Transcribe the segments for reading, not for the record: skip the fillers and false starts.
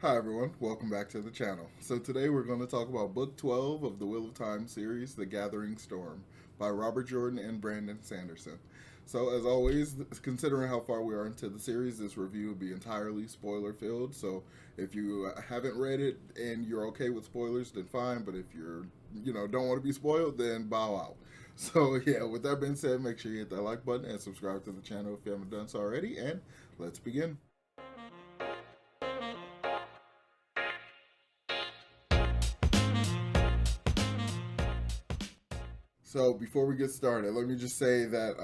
Hi everyone, welcome back to the channel. So today we're going to talk about Book 12 of the Wheel of Time series, The Gathering Storm, by Robert Jordan and Brandon Sanderson. So as always, considering how far we are into the series, this review will be entirely spoiler filled. So if you haven't read it and you're okay with spoilers, then fine. But if don't want to be spoiled, then bow out. So yeah, with that being said, make sure you hit that like button and subscribe to the channel if you haven't done so already. And let's begin. So before we get started, let me just say that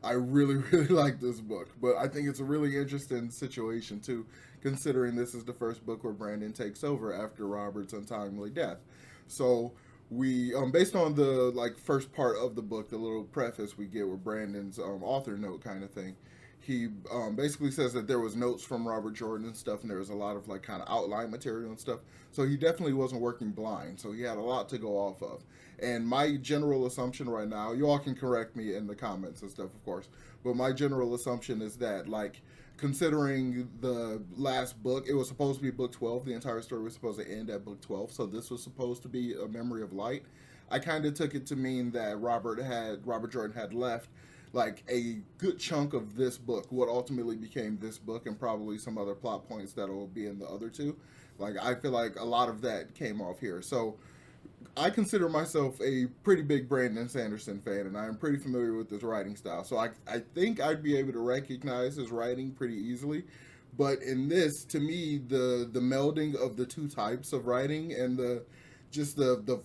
I really, really like this book, but I think it's a really interesting situation too, considering this is the first book where Brandon takes over after Robert's untimely death. So we, based on the first part of the book, the little preface we get with Brandon's author note kind of thing, he basically says that there was notes from Robert Jordan and stuff, and there was a lot of kind of outline material and stuff. So he definitely wasn't working blind. So he had a lot to go off of. And my general assumption right now, you all can correct me in the comments and stuff, of course, but my general assumption is that considering the last book, it was supposed to be book 12. The entire story was supposed to end at book 12. So this was supposed to be a memory of light. I kind of took it to mean that Robert Jordan had left like a good chunk of this book, what ultimately became this book, and probably some other plot points that will be in the other two. Like I feel like a lot of that came off here. So I consider myself a pretty big Brandon Sanderson fan, and I'm pretty familiar with his writing style. So I think I'd be able to recognize his writing pretty easily. But in this, to me, the melding of the two types of writing and the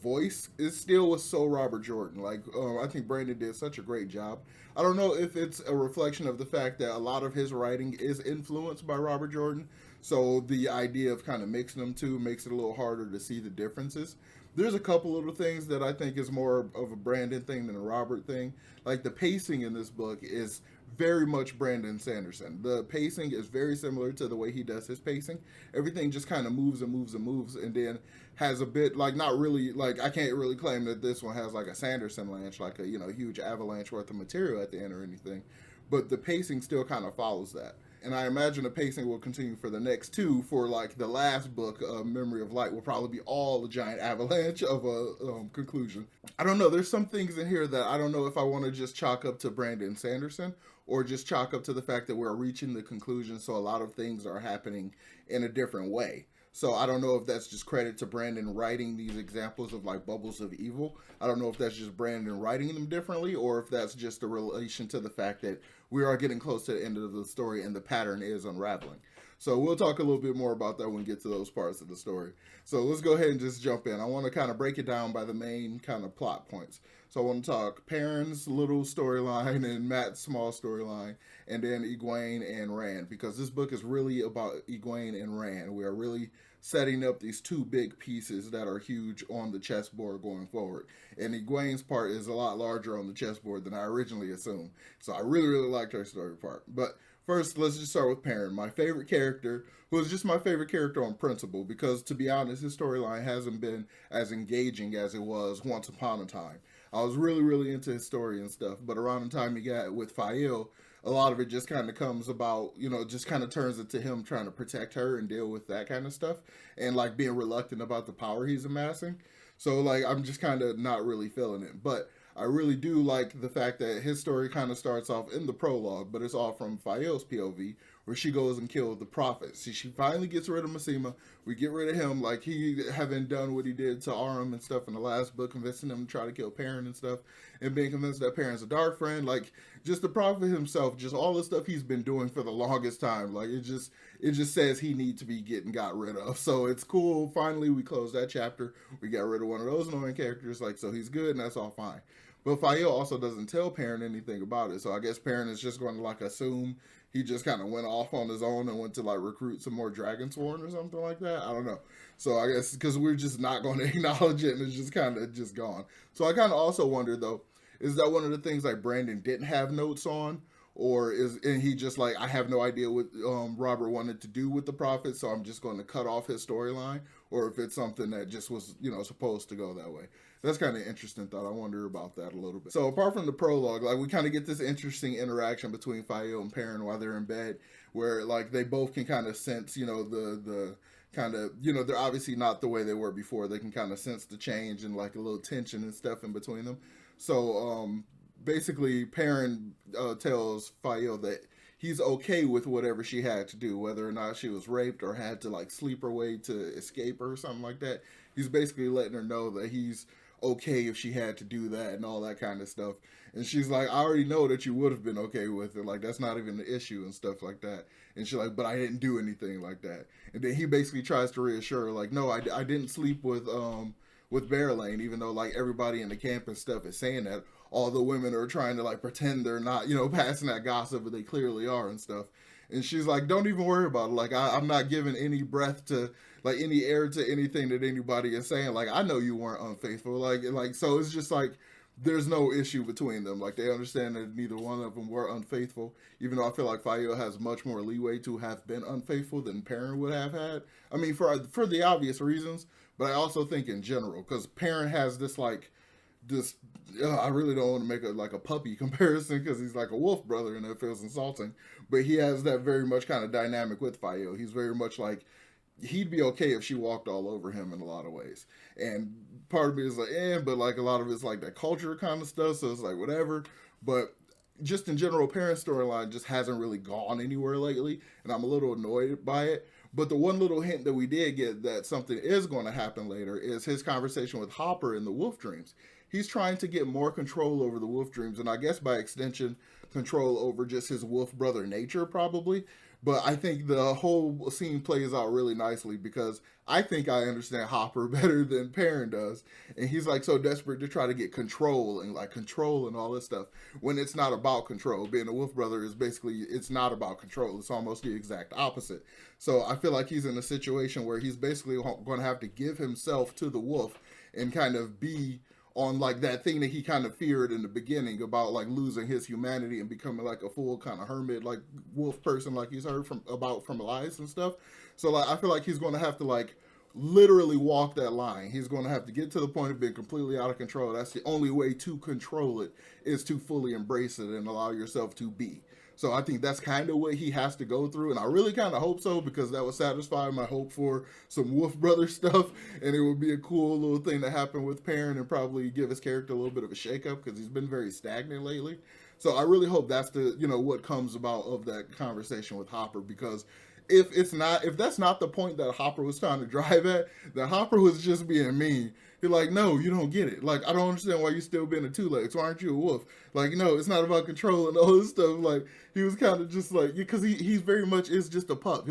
voice is still was so Robert Jordan. I think Brandon did such a great job. I don't know if it's a reflection of the fact that a lot of his writing is influenced by Robert Jordan. So the idea of kind of mixing them two makes it a little harder to see the differences. There's a couple little things that I think is more of a Brandon thing than a Robert thing. Like the pacing in this book is very much Brandon Sanderson. The pacing is very similar to the way he does his pacing. Everything just kind of moves and moves and moves, and then has a bit not really I can't really claim that this one has like a Sanderson lanch, like a huge avalanche worth of material at the end or anything, but the pacing still kind of follows that. And I imagine the pacing will continue for the next two. For the last book, Memory of Light, will probably be all a giant avalanche of a conclusion. I don't know. There's some things in here that I don't know if I want to just chalk up to Brandon Sanderson or just chalk up to the fact that we're reaching the conclusion. So a lot of things are happening in a different way. So I don't know if that's just credit to Brandon writing these examples of bubbles of evil. I don't know if that's just Brandon writing them differently, or if that's just a relation to the fact that we are getting close to the end of the story and the pattern is unraveling. So we'll talk a little bit more about that when we get to those parts of the story. So let's go ahead and just jump in. I want to kind of break it down by the main kind of plot points. So I want to talk Perrin's little storyline and Matt's small storyline, and then Egwene and Rand, because this book is really about Egwene and Rand. We are really setting up these two big pieces that are huge on the chessboard going forward. And Egwene's part is a lot larger on the chessboard than I originally assumed. So I really, really liked her story part. But first, let's just start with Perrin, my favorite character, who is just my favorite character on principle, because to be honest, his storyline hasn't been as engaging as it was once upon a time. I was really, really into his story and stuff, but around the time he got with Fael, a lot of it just kind of comes about, just kind of turns into him trying to protect her and deal with that kind of stuff, and being reluctant about the power he's amassing. So I'm just kind of not really feeling it. But I really do like the fact that his story kind of starts off in the prologue, but it's all from Fael's POV, where she goes and kills the prophet. See, she finally gets rid of Masema. We get rid of him, he having done what he did to Aram and stuff in the last book, convincing him to try to kill Perrin and stuff, and being convinced that Perrin's a dark friend. Just the prophet himself, just all the stuff he's been doing for the longest time. It just says he needs to be getting got rid of. So it's cool. Finally, we close that chapter. We got rid of one of those annoying characters. So he's good, and that's all fine. But Fael also doesn't tell Perrin anything about it. So I guess Perrin is just going to assume he just kind of went off on his own and went to recruit some more Dragonsworn or something like that. I don't know. So I guess because we're just not going to acknowledge it, and it's just kind of just gone. So I kind of also wonder though, is that one of the things Brandon didn't have notes on? And he just I have no idea what Robert wanted to do with the prophet, so I'm just going to cut off his storyline, or if it's something that just was supposed to go that way. That's kind of interesting thought. I wonder about that a little bit. So apart from the prologue, we kind of get this interesting interaction between Fael and Perrin while they're in bed, where they both can kind of sense the kind of, you know, they're obviously not the way they were before. They can kind of sense the change and like a little tension and stuff in between them. So basically, Perrin tells Fael that he's okay with whatever she had to do, whether or not she was raped or had to like sleep her way to escape or something like that. He's basically letting her know that he's okay if she had to do that and all that kind of stuff. And she's like, I already know that you would have been okay with it. Like, that's not even the issue and stuff like that. And she's like, but I didn't do anything like that. And then he basically tries to reassure her, like, no, I didn't sleep with Bearlane, even though like everybody in the camp and stuff is saying that. All the women are trying to like pretend they're not, you know, passing that gossip, but they clearly are and stuff. And she's like, don't even worry about it. Like, I'm not giving any breath to, like, any air to anything that anybody is saying. Like, I know you weren't unfaithful. Like, so it's just like, there's no issue between them. Like, they understand that neither one of them were unfaithful, even though I feel like Fael has much more leeway to have been unfaithful than Perrin would have had. I mean, for the obvious reasons, but I also think in general, because Perrin has this, like, this I really don't want to make a like a puppy comparison because he's like a wolf brother and that feels insulting, but he has that very much kind of dynamic with Fael. He's very much like he'd be okay if she walked all over him in a lot of ways, and part of me is like but like a lot of it's like that culture kind of stuff, so it's like whatever. But just in general, Perrin's storyline just hasn't really gone anywhere lately, and I'm a little annoyed by it. But the one little hint that we did get that something is going to happen later is his conversation with Hopper in the Wolf Dreams. He's trying to get more control over the Wolf Dreams, and I guess by extension, control over just his wolf brother nature, probably. But I think the whole scene plays out really nicely because I think I understand Hopper better than Perrin does. And he's like so desperate to try to get control and like control and all this stuff when it's not about control. Being a wolf brother is basically, it's not about control. It's almost the exact opposite. So I feel like he's in a situation where he's basically going to have to give himself to the wolf and kind of be on like that thing that he kind of feared in the beginning about like losing his humanity and becoming like a full kind of hermit like wolf person like he's heard from Elias and stuff. So like I feel like he's going to have to like literally walk that line. He's going to have to get to the point of being completely out of control. That's the only way to control it, is to fully embrace it and allow yourself to be. So I think that's kind of what he has to go through, and I really kind of hope so because that would satisfy my hope for some Wolf Brother stuff, and it would be a cool little thing to happen with Perrin and probably give his character a little bit of a shakeup because he's been very stagnant lately. So I really hope that's the what comes about of that conversation with Hopper, because if that's not the point that Hopper was trying to drive at, then Hopper was just being mean. He's like, no, you don't get it. Like, I don't understand why you still being a two legs. Why aren't you a wolf? Like, no, it's not about control and all this stuff. Like, he was kind of just like, because he's very much is just a pup.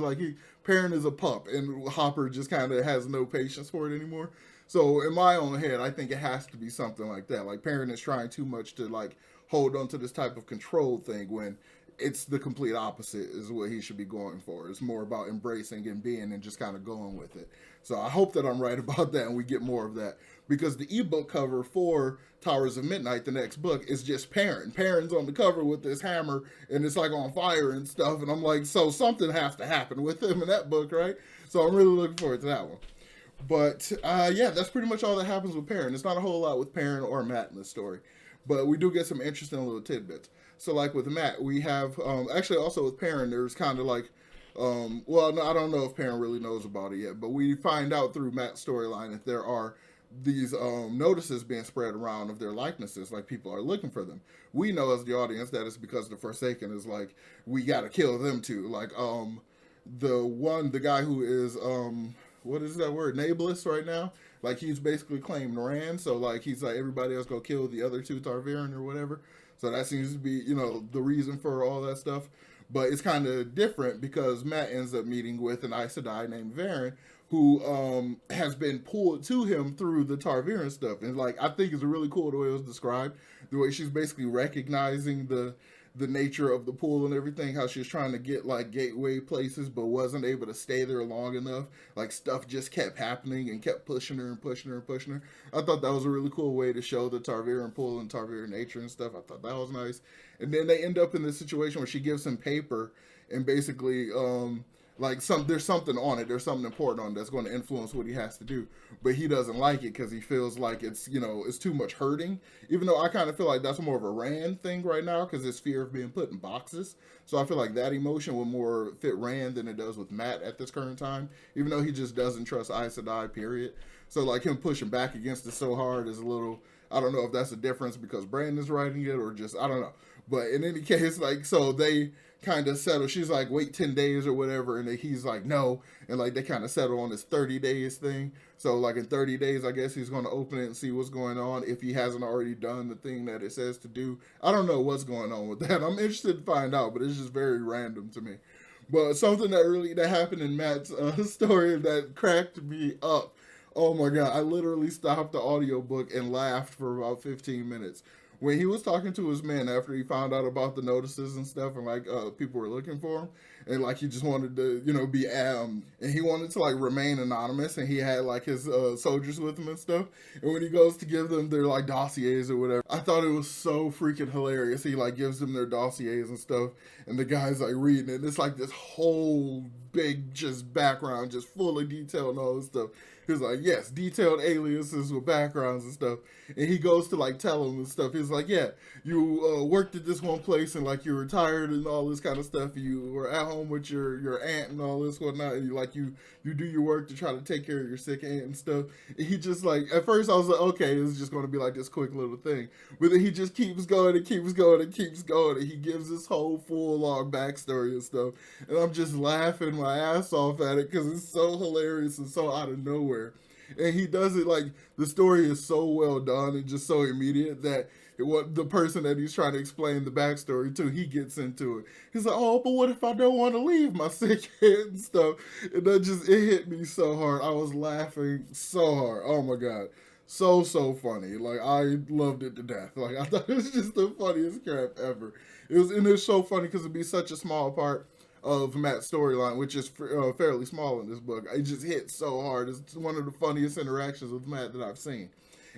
Perrin is a pup, and Hopper just kind of has no patience for it anymore. So in my own head, I think it has to be something like that. Like, Perrin is trying too much to like hold on to this type of control thing when it's the complete opposite is what he should be going for. It's more about embracing and being and just kind of going with it. So I hope that I'm right about that and we get more of that, because the ebook cover for Towers of Midnight, the next book, is just Perrin. Perrin's on the cover with this hammer and it's like on fire and stuff, and I'm like, so something has to happen with him in that book, right? So I'm really looking forward to that one. But yeah, that's pretty much all that happens with Perrin. It's not a whole lot with Perrin or Matt in the story, but we do get some interesting little tidbits. So like with Matt, we have actually also with Perrin, there's kind of like, well, no, I don't know if Perrin really knows about it yet, but we find out through Matt's storyline that there are these notices being spread around of their likenesses, like people are looking for them. We know as the audience that it's because the Forsaken is like, we got to kill them too. Like the guy who is what is that word, Nablus right now, like he's basically claimed Rand, so like he's like, everybody else go kill the other two Targaryen or whatever. So that seems to be, the reason for all that stuff. But it's kind of different because Matt ends up meeting with an Aes Sedai named Varen, who has been pulled to him through the Targaryen stuff. And like, I think it's really cool the way it was described, the way she's basically recognizing the nature of the pool and everything, how she's trying to get like gateway places but wasn't able to stay there long enough. Like stuff just kept happening and kept pushing her and pushing her and pushing her. I thought that was a really cool way to show the Targaryen pool and Targaryen nature and stuff. I thought that was nice. And then they end up in this situation where she gives him paper and basically like there's something on it, there's something important on it that's going to influence what he has to do, but he doesn't like it because he feels like it's, you know, it's too much hurting. Even though I kind of feel like that's more of a Rand thing right now because it's fear of being put in boxes. So I feel like that emotion will more fit Rand than it does with Matt at this current time, even though he just doesn't trust Aes Sedai, period. So like him pushing back against it so hard is a little, I don't know if that's a difference because Brandon's writing it or just, I don't know. But in any case, like, so they kind of settle. She's like, wait 10 days or whatever. And then he's like, no. And like, they kind of settle on this 30 days thing. So like in 30 days, I guess he's going to open it and see what's going on if he hasn't already done the thing that it says to do. I don't know what's going on with that. I'm interested to find out, but it's just very random to me. But something that happened in Matt's story that cracked me up. Oh my god! I literally stopped the audiobook and laughed for about 15 minutes when he was talking to his men after he found out about the notices and stuff, and like people were looking for him, and like he just wanted to, you know, be and he wanted to like remain anonymous, and he had like his soldiers with him and stuff. And when he goes to give them their like dossiers or whatever, I thought it was so freaking hilarious. He like gives them their dossiers and stuff, and the guy's like reading it. And it's like this whole big just background, just full of detail and all this stuff. He's like, yes, detailed aliases with backgrounds and stuff. And he goes to like tell him and stuff. He's like, yeah, you worked at this one place and like you retired and all this kind of stuff. You were at home with your aunt and all this whatnot. And you do your work to try to take care of your sick aunt and stuff. And he just like, at first I was like, okay, this is just going to be like this quick little thing. But then he just keeps going and keeps going and keeps going. And he gives this whole full long backstory and stuff. And I'm just laughing my ass off at it because it's so hilarious and so out of nowhere. And he does it like the story is so well done and just so immediate that what the person that he's trying to explain the backstory to, he gets into it. He's like, oh, but what if I don't want to leave my sick head and stuff? And that just, it hit me so hard. I was laughing so hard. Oh my god. So funny. Like I loved it to death. Like I thought it was just the funniest crap ever. And it was so funny because it'd be such a small part of Matt's storyline, which is fairly small in this book. It just hits so hard. It's one of the funniest interactions with Matt that I've seen.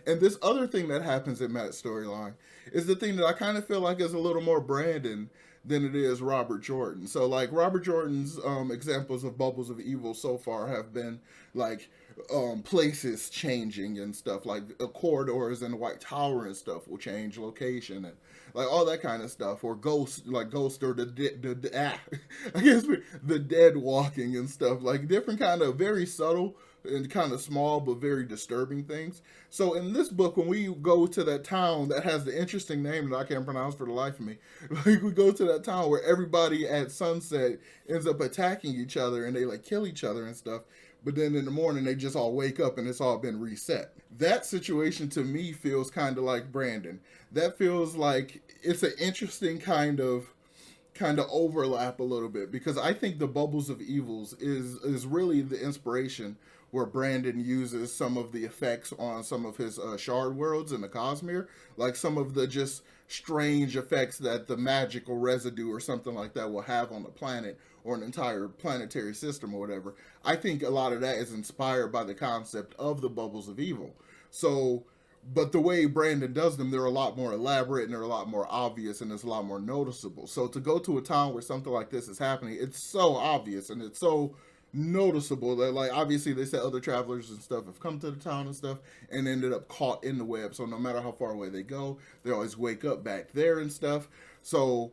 And this other thing that happens in Matt's storyline is the thing that I kind of feel like is a little more Brandon than it is Robert Jordan. So, like, Robert Jordan's examples of bubbles of evil so far have been, like, places changing and stuff. Like, corridors in the White Tower and stuff will change location and, like, all that kind of stuff. Or ghost or I guess the dead walking and stuff. Like, different kind of very subtle and kind of small but very disturbing things. So in this book, when we go to that town that has the interesting name that I can't pronounce for the life of me, like we go to that town where everybody at sunset ends up attacking each other and they like kill each other and stuff. But then in the morning they just all wake up and it's all been reset. That situation to me feels kind of like Brandon. That feels like it's an interesting kind of overlap a little bit because I think the Bubbles of Evils is really the inspiration where Brandon uses some of the effects on some of his shard worlds in the Cosmere, like some of the just strange effects that the magical residue or something like that will have on the planet or an entire planetary system or whatever. I think a lot of that is inspired by the concept of the Bubbles of Evil. So, but the way Brandon does them, they're a lot more elaborate and they're a lot more obvious and it's a lot more noticeable. So to go to a town where something like this is happening, it's so obvious and it's so noticeable that like obviously they said other travelers and stuff have come to the town and stuff and ended up caught in the web. So no matter how far away they go, they always wake up back there and stuff. So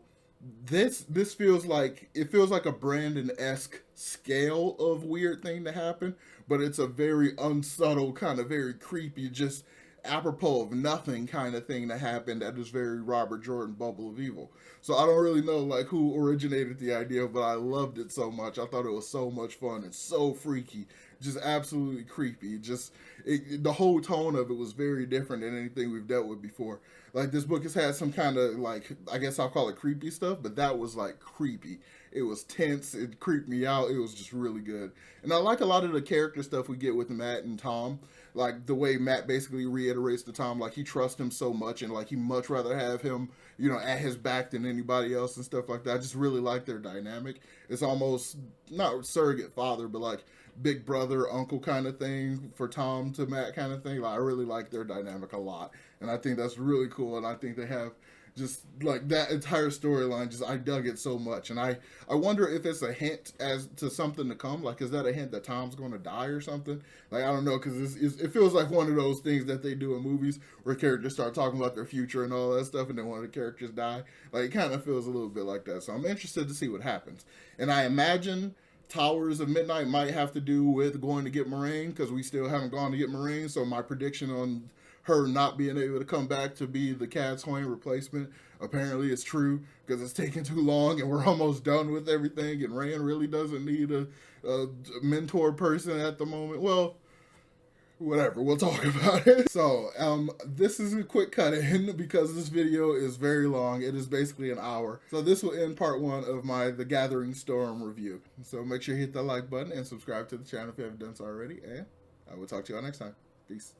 this feels like a Brandon-esque scale of weird thing to happen, but it's a very unsubtle kind of very creepy just apropos of nothing kind of thing that happened that is very Robert Jordan Bubble of Evil. So I don't really know like who originated the idea, but I loved it so much. I thought it was so much fun and so freaky, just absolutely creepy. Just the whole tone of it was very different than anything we've dealt with before. Like this book has had some kind of like I guess I'll call it creepy stuff, but that was like creepy. It was tense. It creeped me out. It was just really good. And I like a lot of the character stuff we get with Matt and Tom. Like the way Matt basically reiterates to Tom, like he trusts him so much and like he much rather have him, you know, at his back than anybody else and stuff like that. I just really like their dynamic. It's almost not surrogate father, but like big brother, uncle kind of thing for Tom to Matt kind of thing. Like I really like their dynamic a lot. And I think that's really cool. And I think they have Just like that entire storyline, just I dug it so much, and I wonder if it's a hint as to something to come. Like, is that a hint that Tom's going to die or something? Like, I don't know, because it feels like one of those things that they do in movies where characters start talking about their future and all that stuff, and then one of the characters die. Like, it kind of feels a little bit like that. So I'm interested to see what happens, and I imagine Towers of Midnight might have to do with going to get Moraine, because we still haven't gone to get Moraine. So my prediction on her not being able to come back to be the Cad's Hoyne replacement apparently is true, because it's taking too long and we're almost done with everything, and Rand really doesn't need a mentor person at the moment. Well, whatever, we'll talk about it. So this is a quick cut in because this video is very long. It is basically an hour, so this will end part 1 of my The Gathering Storm review. So make sure you hit that like button and subscribe to the channel if you haven't done so already, and I will talk to y'all next time. Peace.